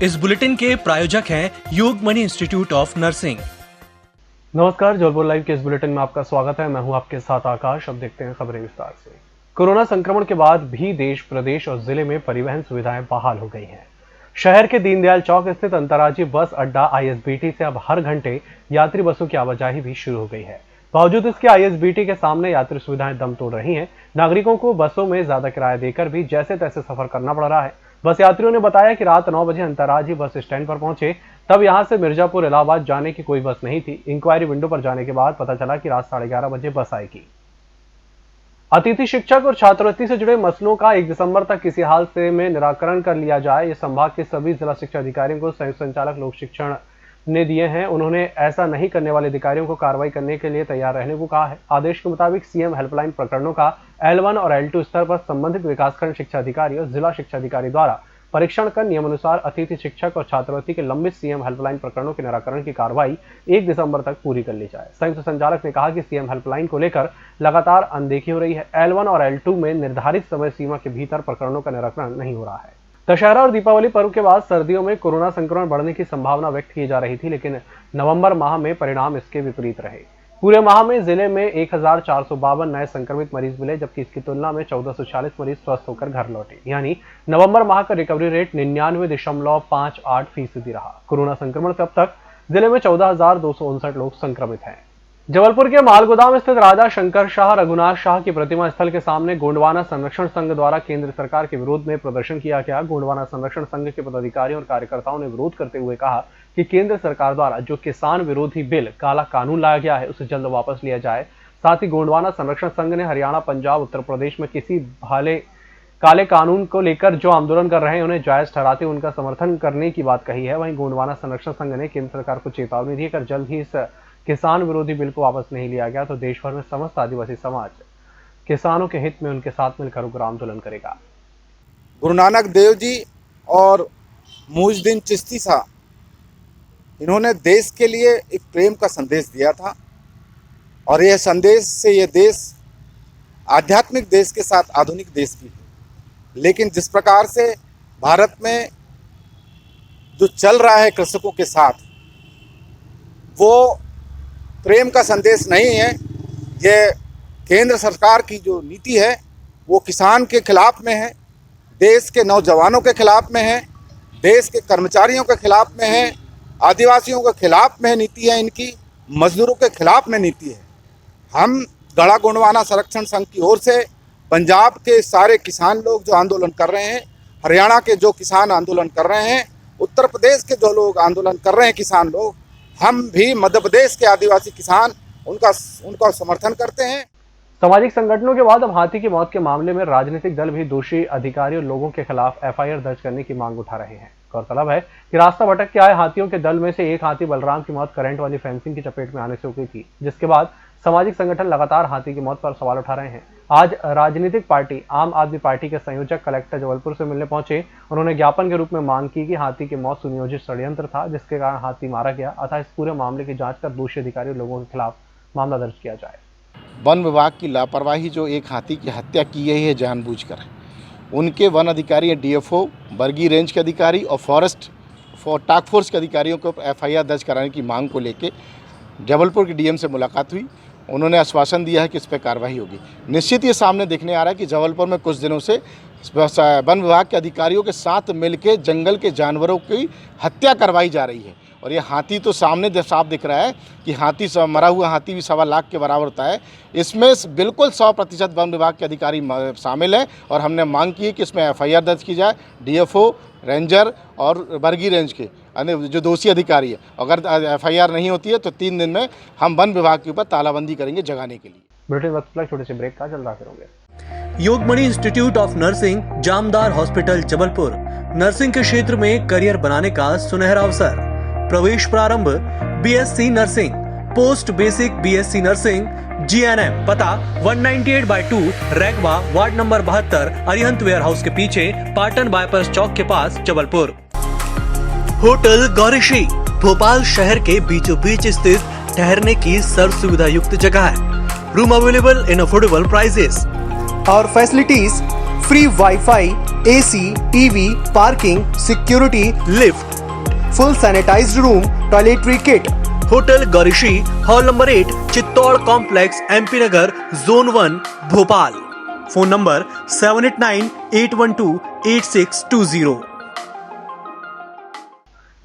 इस बुलेटिन के प्रायोजक हैं योगमणि इंस्टीट्यूट ऑफ नर्सिंग। नमस्कार, जबलपुर लाइव के इस बुलेटिन में आपका स्वागत है। मैं हूं आपके साथ आकाश। अब देखते हैं खबरें विस्तार से। कोरोना संक्रमण के बाद भी देश, प्रदेश और जिले में परिवहन सुविधाएं बहाल हो गई हैं। शहर के दीनदयाल चौक स्थित अंतर्राज्यीय बस अड्डा ISBT से अब हर घंटे यात्री बसों की आवाजाही भी शुरू हो गई है। बावजूद इसके ISBT के सामने यात्री सुविधाएं दम तोड़ रही हैं। नागरिकों को बसों में ज्यादा किराया देकर भी जैसे तैसे सफर करना पड़ रहा है। बस यात्रियों ने बताया कि रात 9 बजे अंतर्राज्यीय बस स्टैंड पर पहुंचे, तब यहां से मिर्जापुर इलाहाबाद जाने की कोई बस नहीं थी। इंक्वायरी विंडो पर जाने के बाद पता चला कि रात 11:30 बजे बस आएगी। अतिथि शिक्षक और छात्रवृत्ति से जुड़े मसलों का 1 दिसंबर तक किसी हाल से में निराकरण कर लिया जाए, ये संभाग के सभी जिला शिक्षा अधिकारियों को संयुक्त संचालक लोक शिक्षण ने दिए हैं। उन्होंने ऐसा नहीं करने वाले अधिकारियों को कार्रवाई करने के लिए तैयार रहने को कहा है। आदेश के मुताबिक CM हेल्पलाइन प्रकरणों का L1 और L2 स्तर पर संबंधित विकासखंड शिक्षा अधिकारी और जिला शिक्षा अधिकारी द्वारा परीक्षण कर नियमानुसार अतिथि शिक्षक और छात्रवृत्ति के लंबित CM हेल्पलाइन प्रकरणों के निराकरण की कार्रवाई 1 दिसंबर तक पूरी कर ली जाए। संयुक्त संचालक ने कहा कि CM हेल्पलाइन को लेकर लगातार अनदेखी हो रही है। L1 और L2 में निर्धारित समय सीमा के भीतर प्रकरणों का निराकरण नहीं हो रहा है। दशहरा और दीपावली पर्व के बाद सर्दियों में कोरोना संक्रमण बढ़ने की संभावना व्यक्त की जा रही थी, लेकिन नवंबर माह में परिणाम इसके विपरीत रहे। पूरे माह में जिले में 1452 नए संक्रमित मरीज मिले, जबकि इसकी तुलना में 1446 मरीज स्वस्थ होकर घर लौटे। यानी नवंबर माह का रिकवरी रेट 99.58% रहा। कोरोना संक्रमण से अब तक जिले में 14,259 लोग संक्रमित हैं। जबलपुर के मालगोदाम स्थित राजा शंकर शाह रघुनाथ शाह की प्रतिमा स्थल के सामने गोंडवाना संरक्षण संघ द्वारा केंद्र सरकार के विरोध में प्रदर्शन किया गया। गोंडवाना संरक्षण संघ के पदाधिकारियों और कार्यकर्ताओं ने विरोध करते हुए कहा कि केंद्र सरकार द्वारा जो किसान विरोधी बिल काला कानून लाया गया है, उसे जल्द वापस लिया जाए। साथ ही गोंडवाना संरक्षण संघ ने हरियाणा, पंजाब, उत्तर प्रदेश में किसी काले कानून को लेकर जो आंदोलन कर रहे हैं उन्हें जायज ठहराते हुए उनका समर्थन करने की बात कही है। वहीं गोंडवाना संरक्षण संघ ने केंद्र सरकार को चेतावनी दी, अगर जल्द ही इस किसान विरोधी बिल को वापस नहीं लिया गया तो देश भर में समस्त आदिवासी समाज किसानों के हित में उनके साथ मिलकर उग्र आंदोलन करेगा। गुरु नानक देव जी और मुइज़ुद्दीन चिश्ती साहब, इन्होंने देश के लिए एक प्रेम का संदेश दिया था और यह संदेश से यह देश आध्यात्मिक देश के साथ आधुनिक देश भी है। लेकिन जिस प्रकार से भारत में जो चल रहा है कृषकों के साथ, वो प्रेम का संदेश नहीं है। ये केंद्र सरकार की जो नीति है वो किसान के खिलाफ में है, देश के नौजवानों के खिलाफ में है, देश के कर्मचारियों के खिलाफ में है, आदिवासियों के खिलाफ में नीति है, इनकी मजदूरों के खिलाफ में नीति है। हम गढ़ा गोंडवाना संरक्षण संघ की ओर से पंजाब के सारे किसान लोग जो आंदोलन कर रहे हैं, हरियाणा के जो किसान आंदोलन कर रहे हैं, उत्तर प्रदेश के जो लोग आंदोलन कर रहे हैं किसान लोग, हम भी मध्य प्रदेश के आदिवासी किसान उनका समर्थन करते हैं। सामाजिक संगठनों के बाद अब हाथी की मौत के मामले में राजनीतिक दल भी दोषी अधिकारियों और लोगों के खिलाफ FIR दर्ज करने की मांग उठा रहे हैं। गौरतलब है कि रास्ता भटक के आए हाथियों के दल में से एक हाथी बलराम की मौत करंट वाली फेंसिंग की चपेट में आने से हो गई थी, जिसके बाद सामाजिक संगठन लगातार हाथी की मौत पर सवाल उठा रहे हैं। आज राजनीतिक पार्टी आम आदमी पार्टी के संयोजक कलेक्टर जबलपुर से मिलने पहुंचे। उन्होंने ज्ञापन के रूप में मांग की कि हाथी की मौत सुनियोजित षड्यंत्र था, जिसके कारण हाथी मारा गया। अतः इस पूरे मामले की जांच कर दोषी अधिकारियों लोगों के खिलाफ मामला दर्ज किया जाए। वन विभाग की लापरवाही जो एक हाथी की हत्या की गई है जानबूझकर, उनके वन अधिकारी DFO, बरगी रेंज के अधिकारी और फॉरेस्ट टास्क फोर्स के अधिकारियों को FIR दर्ज कराने की मांग को लेकर जबलपुर के DM से मुलाकात हुई। उन्होंने आश्वासन दिया है कि इस पर कार्रवाई होगी। निश्चित ये सामने देखने आ रहा है कि जबलपुर में कुछ दिनों से वन विभाग के अधिकारियों के साथ मिलकर जंगल के जानवरों की हत्या करवाई जा रही है। और ये हाथी तो सामने साफ दिख रहा है कि हाथी मरा हुआ हाथी भी 1.25 लाख के बराबर होता है। इसमें बिल्कुल 100% वन विभाग के अधिकारी शामिल हैं और हमने मांग की है कि इसमें FIR दर्ज की जाए। DFO, रेंजर और बरगी रेंज के जो दोषी अधिकारी है, अगर FIR नहीं होती है तो 3 दिन में हम वन विभाग के ऊपर तालाबंदी करेंगे जगाने के लिए। बुलेटिन वक्त छोटे से ब्रेक का जल्द हाजिर होंगे। Yogmani institute of nursing, Jamdar hospital, Jabalpur. Nursing के क्षेत्र में करियर बनाने का सुनहरा अवसर। प्रवेश प्रारंभ BSc nursing, post basic BSc nursing, GNM। पता 198/2 Raigwa, ward number 72, Arihant warehouse के पीछे, पाटन बाईपास चौक के पास, जबलपुर। होटल गौरीश्री भोपाल शहर के बीचों बीच स्थित ठहरने की सर्व सुविधा युक्त जगह है। Room available in affordable prices और facilities, free wifi, AC, TV, parking, security, lift, full sanitised room, toiletry kit. Hotel Gaurishi, hall number 8, Chittor complex, MP Nagar, zone 1, Bhopal. Phone number 7898128620।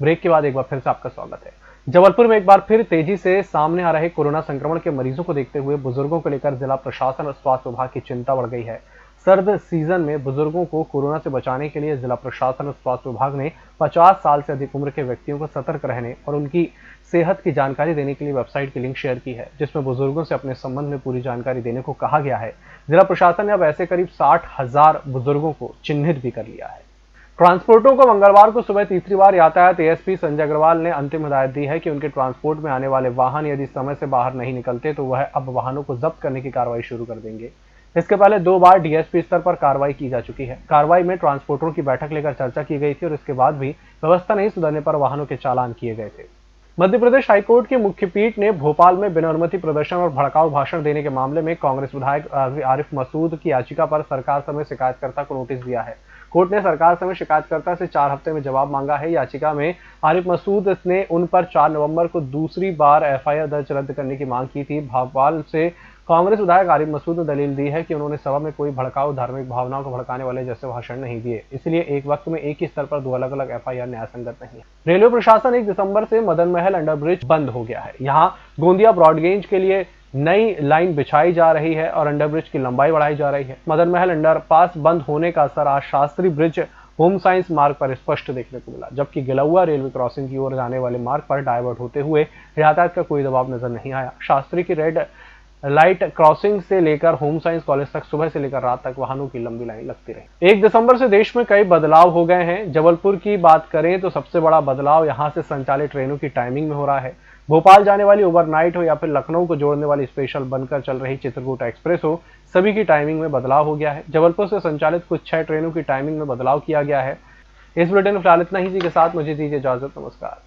Break के बाद एक बार फिर से आपका स्वागत है। जबलपुर में एक बार फिर तेजी से सामने आ रहे कोरोना संक्रमण के मरीजों को देखते हुए बुजुर्गों को लेकर जिला प्रशासन और स्वास्थ्य विभाग की चिंता बढ़ गई है। सर्द सीजन में बुजुर्गों को कोरोना से बचाने के लिए जिला प्रशासन और स्वास्थ्य विभाग ने 50 साल से अधिक उम्र के व्यक्तियों को सतर्क रहने और उनकी सेहत की जानकारी देने के लिए वेबसाइट की लिंक शेयर की है, जिसमें बुजुर्गों से अपने संबंध में पूरी जानकारी देने को कहा गया है। जिला प्रशासन ने अब ऐसे करीब 60,000 बुजुर्गों को चिन्हित भी कर लिया है। ट्रांसपोर्टरों को मंगलवार को सुबह तीसरी बार यातायात ASP संजय अग्रवाल ने अंतिम हिदायत दी है कि उनके ट्रांसपोर्ट में आने वाले वाहन यदि समय से बाहर नहीं निकलते तो वह अब वाहनों को जब्त करने की कार्रवाई शुरू कर देंगे। इसके पहले 2 बार DSP स्तर पर कार्रवाई की जा चुकी है। कार्रवाई में ट्रांसपोर्टरों की बैठक लेकर चर्चा की गई थी और इसके बाद भी व्यवस्था नहीं सुधरने पर वाहनों के चालान किए गए थे। मध्य प्रदेश हाईकोर्ट की मुख्य पीठ ने भोपाल में बिना अनुमति प्रदर्शन और भड़काऊ भाषण देने के मामले में कांग्रेस विधायक आरिफ मसूद की याचिका पर सरकार समेत शिकायतकर्ता को नोटिस दिया है। कोर्ट ने सरकार समेत शिकायतकर्ता से 4 हफ्ते में जवाब मांगा है। याचिका में आरिफ मसूद ने उन पर 4 नवंबर को दूसरी बार FIR दर्ज रद्द करने की मांग की थी। भोपाल से कांग्रेस विधायक आरिफ मसूद ने दलील दी है कि उन्होंने सभा में कोई भड़काऊ धार्मिक भावनाओं को भड़काने वाले जैसे भाषण नहीं दिए, इसलिए एक वक्त में एक ही स्तर पर 2 अलग-अलग FIR न्यायसंगत नहीं है। रेलवे प्रशासन 1 दिसंबर से मदन महल अंडरब्रिज बंद हो गया है। यहाँ गोंदिया ब्रॉडगेज के लिए नई लाइन बिछाई जा रही है और अंडरब्रिज की लंबाई बढ़ाई जा रही है। मदन महल अंडरपास बंद होने का असर आज शास्त्री ब्रिज होम साइंस मार्ग पर स्पष्ट देखने को मिला, जबकि गिलौआ रेलवे क्रॉसिंग की ओर जाने वाले मार्ग पर डायवर्ट होते हुए यातायात का कोई दबाव नजर नहीं आया। शास्त्री की रेड लाइट क्रॉसिंग से लेकर होम साइंस कॉलेज तक सुबह से लेकर रात तक वाहनों की लंबी लाइन लगती रही। 1 दिसंबर से देश में कई बदलाव हो गए हैं। जबलपुर की बात करें तो सबसे बड़ा बदलाव यहां से संचालित ट्रेनों की टाइमिंग में हो रहा है। भोपाल जाने वाली ओवरनाइट हो या फिर लखनऊ को जोड़ने वाली स्पेशल बनकर चल रही चित्रकूट एक्सप्रेस हो, सभी की टाइमिंग में बदलाव हो गया है। जबलपुर से संचालित कुछ 6 ट्रेनों की टाइमिंग में बदलाव किया गया है। इस बुलेटिन में फिलहाल इतना ही। जी के साथ मुझे दीजिए इजाजत। नमस्कार।